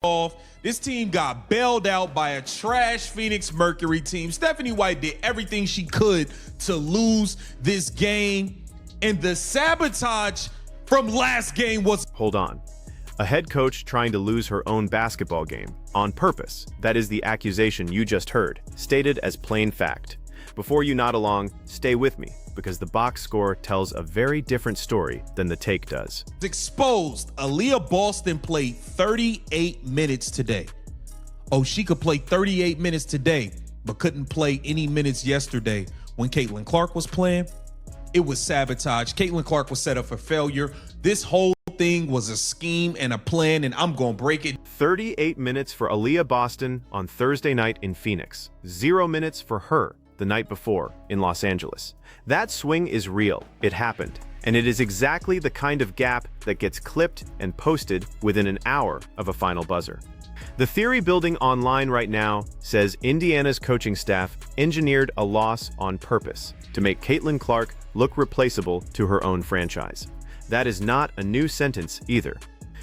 off. This team got bailed out by a trash Phoenix Mercury team. Stephanie White did everything she could to lose this game, and the sabotage from last game was— Hold on. A head coach trying to lose her own basketball game on purpose. That is the accusation you just heard, stated as plain fact. Before you nod along, stay with me, because the box score tells a very different story than the take does. Exposed. Aliyah Boston played 38 minutes today. Oh, she could play 38 minutes today, but couldn't play any minutes yesterday when Caitlin Clark was playing. It was sabotage. Caitlin Clark was set up for failure. This whole thing was a scheme and a plan, and I'm gonna break it. 38 minutes for Aliyah Boston on Thursday night in Phoenix. 0 minutes for her the night before in Los Angeles. That swing is real. It happened. And it is exactly the kind of gap that gets clipped and posted within an hour of a final buzzer. The theory building online right now says Indiana's coaching staff engineered a loss on purpose to make Caitlin Clark look replaceable to her own franchise. That is not a new sentence either.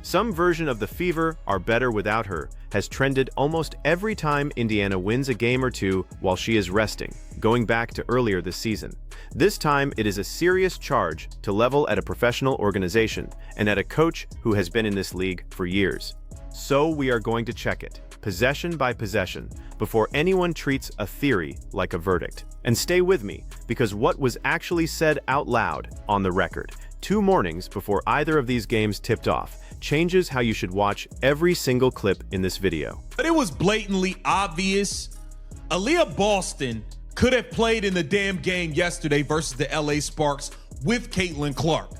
Some version of the fever are better without her has trended almost every time Indiana wins a game or two while she is resting, going back to earlier this season. This time it is a serious charge to level at a professional organization and at a coach who has been in this league for years. So we are going to check it, possession by possession, before anyone treats a theory like a verdict. And stay with me, because what was actually said out loud on the record 2 mornings before either of these games tipped off changes how you should watch every single clip in this video. But it was blatantly obvious. Aliyah Boston could have played in the damn game yesterday versus the LA Sparks with Caitlin Clark.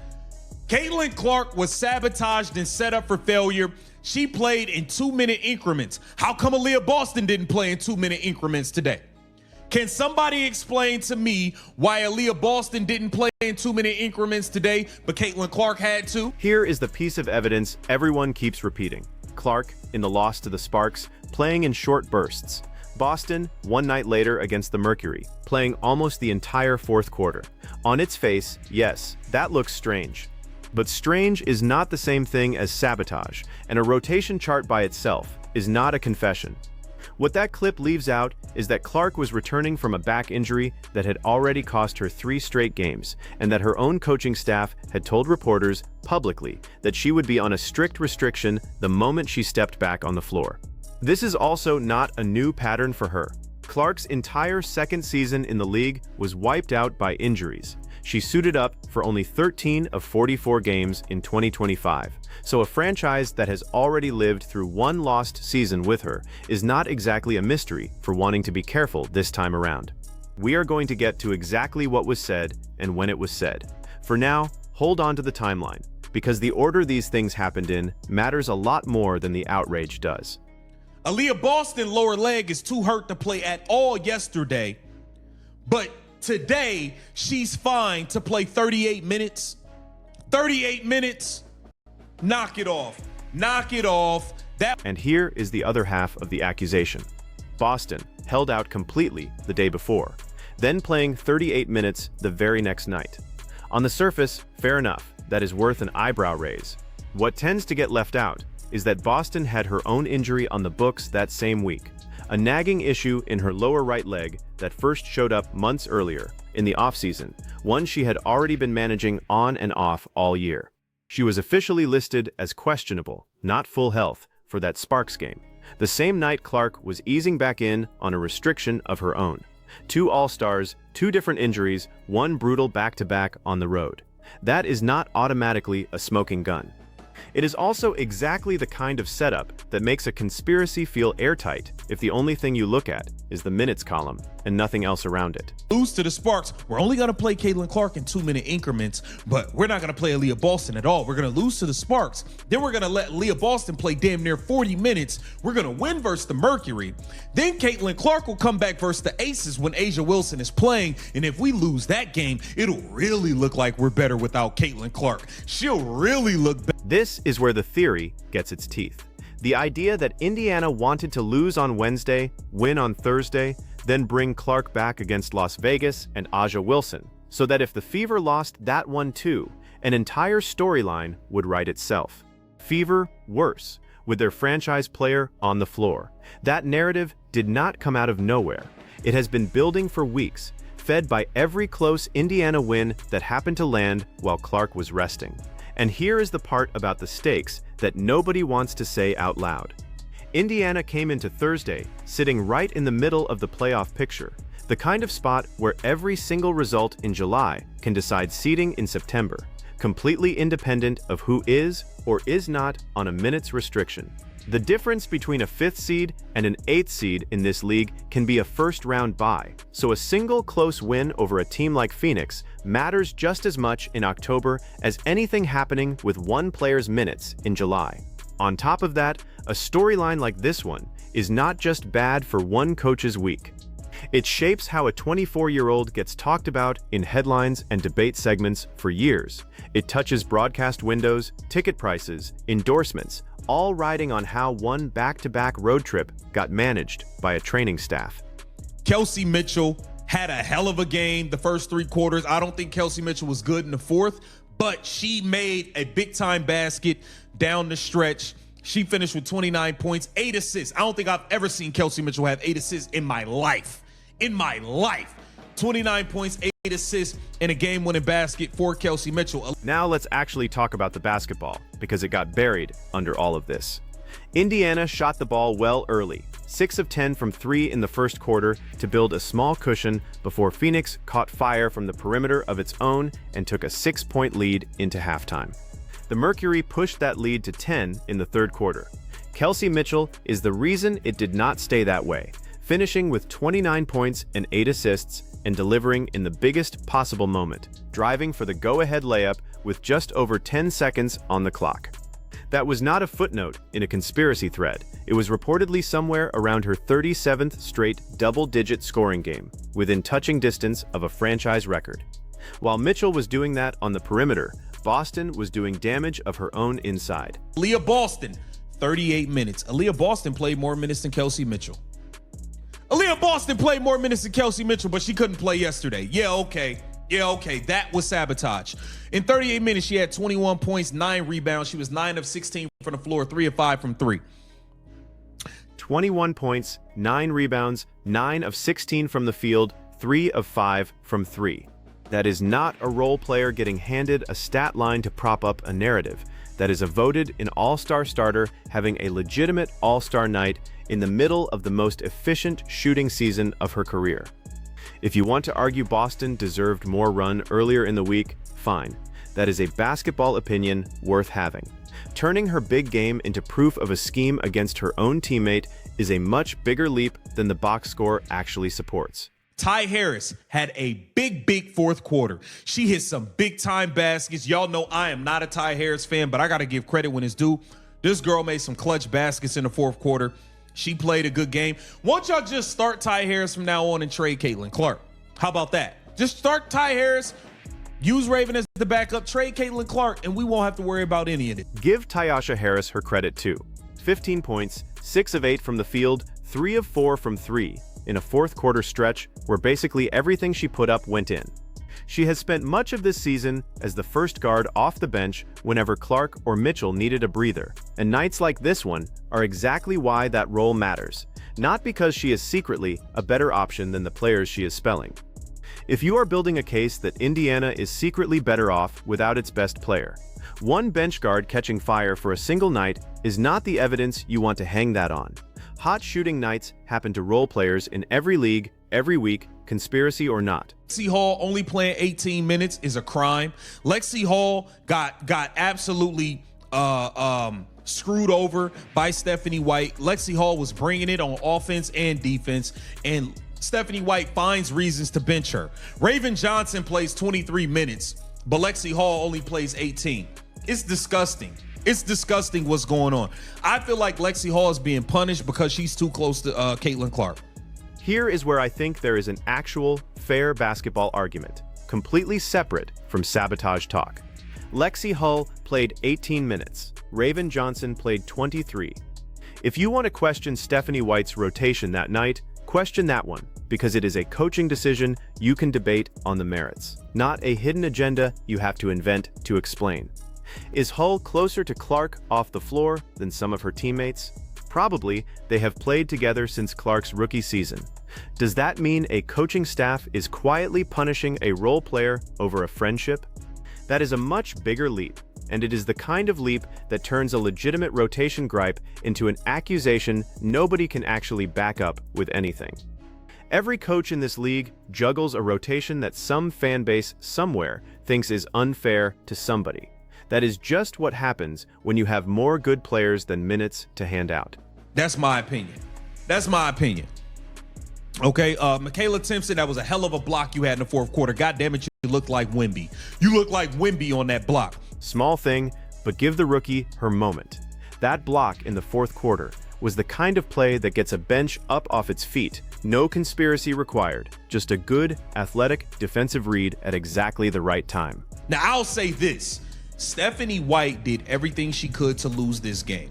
Caitlin Clark was sabotaged and set up for failure. She played in 2-minute increments. How come Aliyah Boston didn't play in 2-minute increments today? Can somebody explain to me why Aliyah Boston didn't play in 2-minute increments today, but Caitlin Clark had to? Here is the piece of evidence everyone keeps repeating. Clark, in the loss to the Sparks, playing in short bursts. Boston, 1 night later against the Mercury, playing almost the entire 4th quarter. On its face, yes, that looks strange. But strange is not the same thing as sabotage, and a rotation chart by itself is not a confession. What that clip leaves out is that Clark was returning from a back injury that had already cost her 3 straight games, and that her own coaching staff had told reporters publicly that she would be on a strict restriction the moment she stepped back on the floor. This is also not a new pattern for her. Clark's entire 2nd season in the league was wiped out by injuries. She suited up for only 13 of 44 games in 2025. So a franchise that has already lived through 1 lost season with her is not exactly a mystery for wanting to be careful this time around. We are going to get to exactly what was said and when it was said. For now, hold on to the timeline, because the order these things happened in matters a lot more than the outrage does. Aliyah Boston lower leg is too hurt to play at all yesterday, but today she's fine to play 38 minutes. 38 minutes. Knock it off. Knock it off. And here is the other half of the accusation. Boston held out completely the day before, then playing 38 minutes the very next night. On the surface, fair enough, that is worth an eyebrow raise. What tends to get left out is that Boston had her own injury on the books that same week, a nagging issue in her lower right leg that first showed up months earlier in the offseason, one she had already been managing on and off all year. She was officially listed as questionable, not full health, for that Sparks game, the same night Clark was easing back in on a restriction of her own. 2 All-Stars, 2 different injuries, 1 brutal back-to-back on the road. That is not automatically a smoking gun. It is also exactly the kind of setup that makes a conspiracy feel airtight if the only thing you look at is the minutes column and nothing else around it. Lose to the Sparks. We're only going to play Caitlin Clark in 2-minute increments, but we're not going to play Aliyah Boston at all. We're going to lose to the Sparks. Then we're going to let Aliyah Boston play damn near 40 minutes. We're going to win versus the Mercury. Then Caitlin Clark will come back versus the Aces when A'ja Wilson is playing. And if we lose that game, it'll really look like we're better without Caitlin Clark. She'll really look better. This is where the theory gets its teeth. The idea that Indiana wanted to lose on Wednesday, win on Thursday, then bring Clark back against Las Vegas and A'ja Wilson, so that if the Fever lost that one too, an entire storyline would write itself. Fever, worse. with their franchise player on the floor. That narrative did not come out of nowhere. It has been building for weeks, fed by every close Indiana win that happened to land while Clark was resting. And here is the part about the stakes that nobody wants to say out loud. Indiana came into Thursday sitting right in the middle of the playoff picture, the kind of spot where every single result in July can decide seeding in September, completely independent of who is or is not on a minutes restriction. The difference between a 5th seed and an 8th seed in this league can be a first-round bye, so a single close win over a team like Phoenix matters just as much in October as anything happening with one player's minutes in July. On top of that, a storyline like this one is not just bad for one coach's week. It shapes how a 24-year-old gets talked about in headlines and debate segments for years. It touches broadcast windows, ticket prices, endorsements, all riding on how one back-to-back road trip got managed by a training staff. Kelsey Mitchell had a hell of a game the first 3 quarters. I don't think Kelsey Mitchell was good in the 4th, but she made a big-time basket down the stretch. She finished with 29 points, 8 assists. I don't think I've ever seen Kelsey Mitchell have 8 assists in my life. 29 points, 8 assists, and a game-winning basket for Kelsey Mitchell. Now let's actually talk about the basketball, because it got buried under all of this. Indiana shot the ball well early, 6 of 10 from 3 in the first quarter to build a small cushion before Phoenix caught fire from the perimeter of its own and took a 6-point lead into halftime. The Mercury pushed that lead to 10 in the third quarter. Kelsey Mitchell is the reason it did not stay that way, finishing with 29 points and 8 assists and delivering in the biggest possible moment, driving for the go-ahead layup with just over 10 seconds on the clock. That was not a footnote in a conspiracy thread. It was reportedly somewhere around her 37th straight double-digit scoring game, within touching distance of a franchise record. While Mitchell was doing that on the perimeter, Boston was doing damage of her own inside. Aliyah Boston, 38 minutes. Aliyah Boston played more minutes than Kelsey Mitchell. Aliyah Boston played more minutes than Kelsey Mitchell, but she couldn't play yesterday. Yeah, okay. That was sabotage. In 38 minutes, she had 21 points, 9 rebounds. She was 9 of 16 from the floor, 3 of 5 from 3. 21 points, 9 rebounds, 9 of 16 from the field, 3 of 5 from 3. That is not a role player getting handed a stat line to prop up a narrative. That is a voted an all-star starter having a legitimate all-star night in the middle of the most efficient shooting season of her career. If you want to argue Boston deserved more run earlier in the week, fine. That is a basketball opinion worth having. Turning her big game into proof of a scheme against her own teammate is a much bigger leap than the box score actually supports. Ty Harris had a big fourth quarter. She hit some big-time baskets. Y'all know I am not a Ty Harris fan, but I got to give credit when it's due. This girl made some clutch baskets in the fourth quarter. She played a good game. Why don't y'all just start Ty Harris from now on and trade Caitlin Clark? How about that? Just start Ty Harris, use Raven as the backup, trade Caitlin Clark, and we won't have to worry about any of it. Give Tyasha Harris her credit too. 15 points, 6 of 8 from the field, 3 of 4 from 3, in a fourth quarter stretch where basically everything she put up went in. She has spent much of this season as the first guard off the bench whenever Clark or Mitchell needed a breather, and nights like this one are exactly why that role matters, not because she is secretly a better option than the players she is spelling. If you are building a case that Indiana is secretly better off without its best player, one bench guard catching fire for a single night is not the evidence you want to hang that on. Hot shooting nights happen to role players in every league, every week, conspiracy or not. Lexie Hall only playing 18 minutes is a crime. Lexie Hall got absolutely screwed over by Stephanie White. Lexie Hall was bringing it on offense and defense, and Stephanie White finds reasons to bench her. Raven Johnson plays 23 minutes, but Lexie Hall only plays 18. It's disgusting. It's disgusting what's going on. I feel like Lexie Hall is being punished because she's too close to Caitlin Clark. Here is where I think there is an actual, fair basketball argument, completely separate from sabotage talk. Lexie Hull played 18 minutes. Raven Johnson played 23. If you want to question Stephanie White's rotation that night, question that one, because it is a coaching decision you can debate on the merits, not a hidden agenda you have to invent to explain. Is Hull closer to Clark off the floor than some of her teammates? Probably. They have played together since Clark's rookie season. Does that mean a coaching staff is quietly punishing a role player over a friendship? That is a much bigger leap, and it is the kind of leap that turns a legitimate rotation gripe into an accusation nobody can actually back up with anything. Every coach in this league juggles a rotation that some fan base somewhere thinks is unfair to somebody. That is just what happens when you have more good players than minutes to hand out. That's my opinion. That's my opinion. Okay, Michaela Timpson, that was a hell of a block you had in the fourth quarter. God damn it, you looked like Wemby. You look like Wemby on that block. Small thing, but give the rookie her moment. That block in the fourth quarter was the kind of play that gets a bench up off its feet. No conspiracy required, just a good, athletic, defensive read at exactly the right time. Now, I'll say this. Stephanie White did everything she could to lose this game.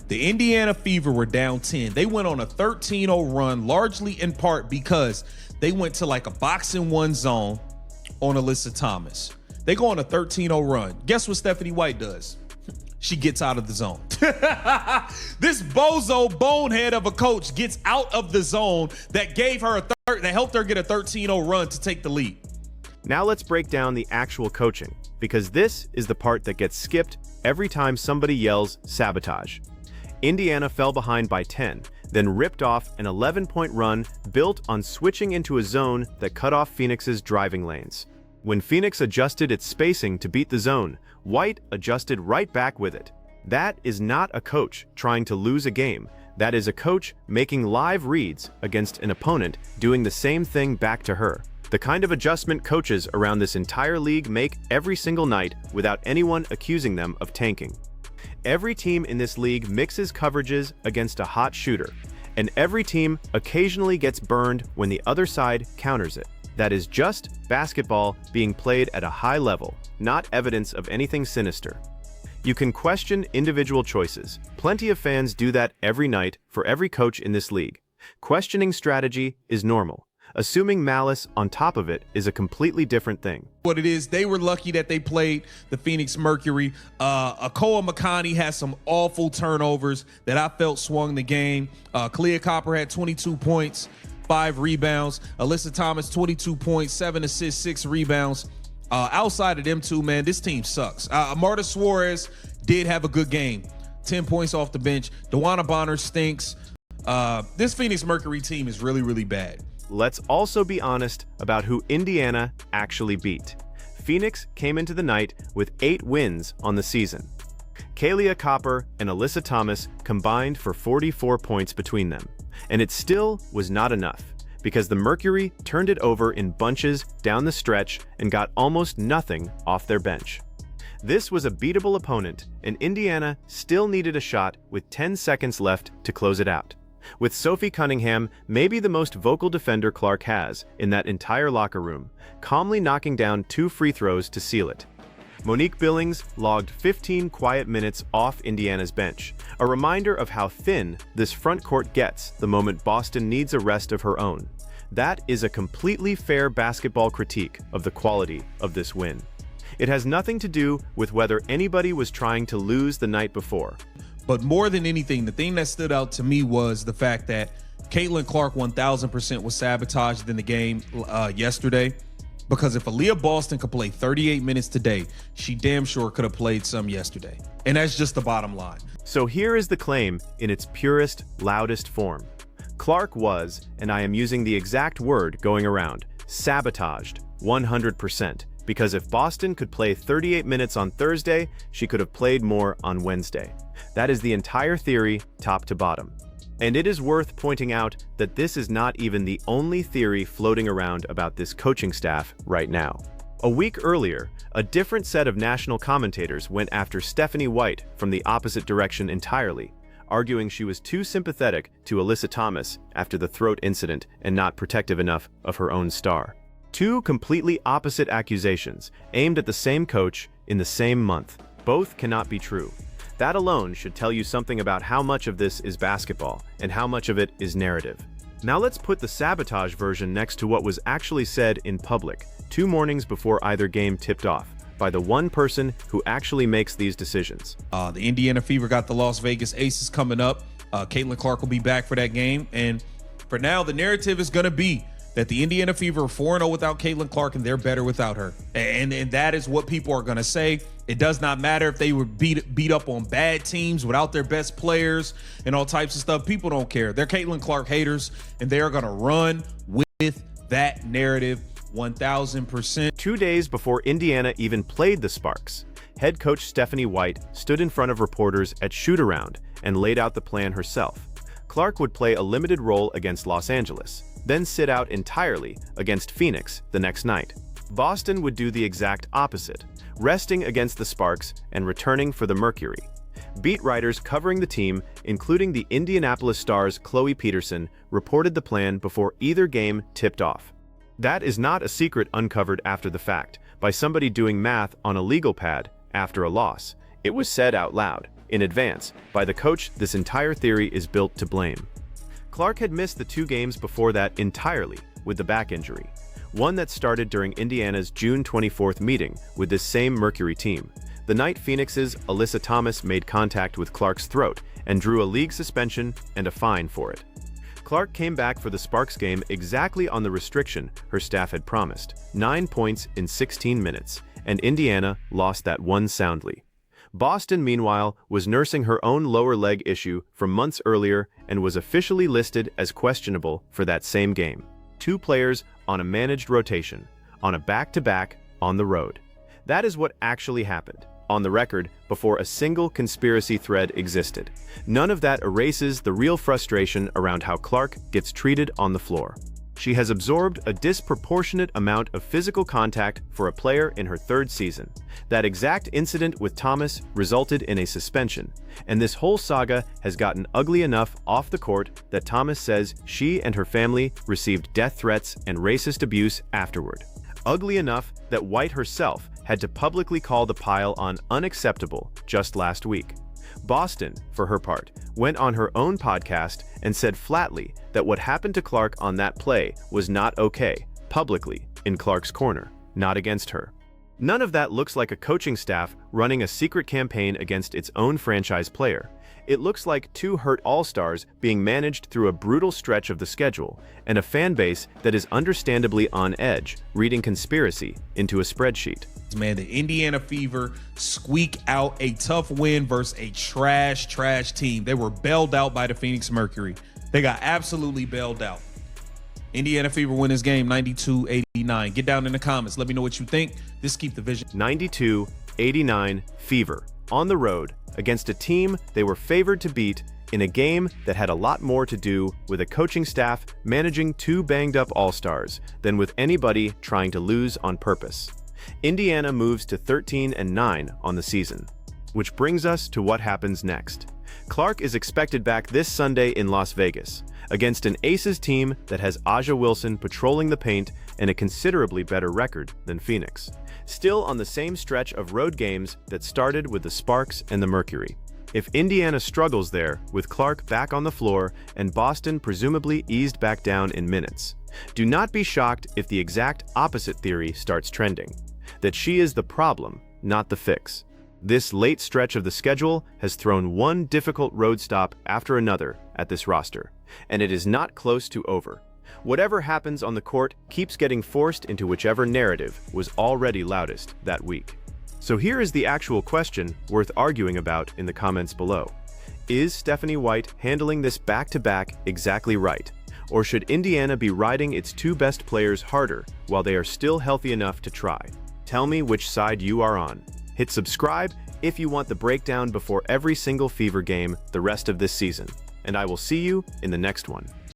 The Indiana Fever were down 10. They went on a 13-0 run, largely in part because they went to like a box-and-one zone on Alyssa Thomas. They go on a 13-0 run. Guess what Stephanie White does? She gets out of the zone. This bozo bonehead of a coach gets out of the zone that gave her that helped her get a 13-0 run to take the lead. Now let's break down the actual coaching, because this is the part that gets skipped every time somebody yells sabotage. Indiana fell behind by 10, then ripped off an 11-point run built on switching into a zone that cut off Phoenix's driving lanes. When Phoenix adjusted its spacing to beat the zone, White adjusted right back with it. That is not a coach trying to lose a game. That is a coach making live reads against an opponent doing the same thing back to her. The kind of adjustment coaches around this entire league make every single night without anyone accusing them of tanking. Every team in this league mixes coverages against a hot shooter, and every team occasionally gets burned when the other side counters it. That is just basketball being played at a high level, not evidence of anything sinister. You can question individual choices. Plenty of fans do that every night for every coach in this league. Questioning strategy is normal. Assuming malice on top of it is a completely different thing. What it is, they were lucky that they played the Phoenix Mercury. Akoa Makani had some awful turnovers that I felt swung the game. Kalia Copper had 22 points, 5 rebounds. Alyssa Thomas, 22 points, 7 assists, 6 rebounds. Outside of them two, man, this team sucks. Marta Suarez did have a good game. 10 points off the bench. DeWanna Bonner stinks. This Phoenix Mercury team is really, really bad. Let's also be honest about who Indiana actually beat. Phoenix came into the night with 8 wins on the season. Kalia Copper and Alyssa Thomas combined for 44 points between them. And it still was not enough, because the Mercury turned it over in bunches down the stretch and got almost nothing off their bench. This was a beatable opponent, and Indiana still needed a shot with 10 seconds left to close it out. With Sophie Cunningham, maybe the most vocal defender Clark has in that entire locker room, calmly knocking down 2 free throws to seal it. Monique Billings logged 15 quiet minutes off Indiana's bench, a reminder of how thin this front court gets the moment Boston needs a rest of her own. That is a completely fair basketball critique of the quality of this win. It has nothing to do with whether anybody was trying to lose the night before. But more than anything, the thing that stood out to me was the fact that Caitlin Clark 1000% was sabotaged in the game yesterday. Because if Aliyah Boston could play 38 minutes today, she damn sure could have played some yesterday. And that's just the bottom line. So here is the claim in its purest, loudest form. Clark was, and I am using the exact word going around, sabotaged 100%. Because if Boston could play 38 minutes on Thursday, she could have played more on Wednesday. That is the entire theory, top to bottom. And it is worth pointing out that this is not even the only theory floating around about this coaching staff right now. A week earlier, a different set of national commentators went after Stephanie White from the opposite direction entirely, arguing she was too sympathetic to Alyssa Thomas after the throat incident and not protective enough of her own star. 2 completely opposite accusations aimed at the same coach in the same month. Both cannot be true. That alone should tell you something about how much of this is basketball and how much of it is narrative. Now let's put the sabotage version next to what was actually said in public 2 mornings before either game tipped off, by the one person who actually makes these decisions. The Indiana Fever got the Las Vegas Aces coming up. Caitlin Clark will be back for that game. And for now, the narrative is going to be that the Indiana Fever are 4-0 without Caitlin Clark, and they're better without her. And that is what people are going to say. It does not matter if they were beat up on bad teams without their best players and all types of stuff. People don't care. They're Caitlin Clark haters, and they are going to run with that narrative 1,000%. 2 days before Indiana even played the Sparks, head coach Stephanie White stood in front of reporters at shoot-around and laid out the plan herself. Clark would play a limited role against Los Angeles, then sit out entirely against Phoenix the next night. Boston would do the exact opposite, resting against the Sparks and returning for the Mercury. Beat writers covering the team, including the Indianapolis Star's Chloe Peterson, reported the plan before either game tipped off. That is not a secret uncovered after the fact, by somebody doing math on a legal pad after a loss. It was said out loud, in advance, by the coach. This entire theory is built to blame. Clark had missed the 2 games before that entirely with the back injury, one that started during Indiana's June 24th meeting with this same Mercury team, the night Phoenix's Alyssa Thomas made contact with Clark's throat and drew a league suspension and a fine for it. Clark came back for the Sparks game exactly on the restriction her staff had promised, 9 points in 16 minutes, and Indiana lost that one soundly. Boston, meanwhile, was nursing her own lower leg issue from months earlier and was officially listed as questionable for that same game. 2 players on a managed rotation, on a back-to-back on the road. That is what actually happened, on the record, before a single conspiracy thread existed. None of that erases the real frustration around how Clark gets treated on the floor. She has absorbed a disproportionate amount of physical contact for a player in her 3rd season. That exact incident with Thomas resulted in a suspension, and this whole saga has gotten ugly enough off the court that Thomas says she and her family received death threats and racist abuse afterward. Ugly enough that White herself had to publicly call the pile on unacceptable just last week. Boston, for her part, went on her own podcast and said flatly that what happened to Clark on that play was not okay, publicly, in Clark's corner, not against her. None of that looks like a coaching staff running a secret campaign against its own franchise player. It looks like 2 hurt all-stars being managed through a brutal stretch of the schedule, and a fan base that is understandably on edge, reading conspiracy into a spreadsheet. Man, the Indiana Fever squeak out a tough win versus a trash team. They were bailed out by the Phoenix Mercury. They got absolutely bailed out. Indiana Fever win this game 92-89. Get down in the comments. Let me know what you think. This Keep the Vision. 92-89 Fever on the road against a team they were favored to beat in a game that had a lot more to do with a coaching staff managing 2 banged-up all-stars than with anybody trying to lose on purpose. Indiana moves to 13-9 on the season, which brings us to what happens next. Clark is expected back this Sunday in Las Vegas against an Aces team that has Aja Wilson patrolling the paint and a considerably better record than Phoenix, still on the same stretch of road games that started with the Sparks and the Mercury. If Indiana struggles there, with Clark back on the floor and Boston presumably eased back down in minutes, do not be shocked if the exact opposite theory starts trending, that she is the problem, not the fix. This late stretch of the schedule has thrown one difficult road stop after another at this roster, and it is not close to over. Whatever happens on the court keeps getting forced into whichever narrative was already loudest that week. So here is the actual question worth arguing about in the comments below. Is Stephanie White handling this back-to-back exactly right? Or should Indiana be riding its 2 best players harder while they are still healthy enough to try? Tell me which side you are on. Hit subscribe if you want the breakdown before every single Fever game the rest of this season. And I will see you in the next one.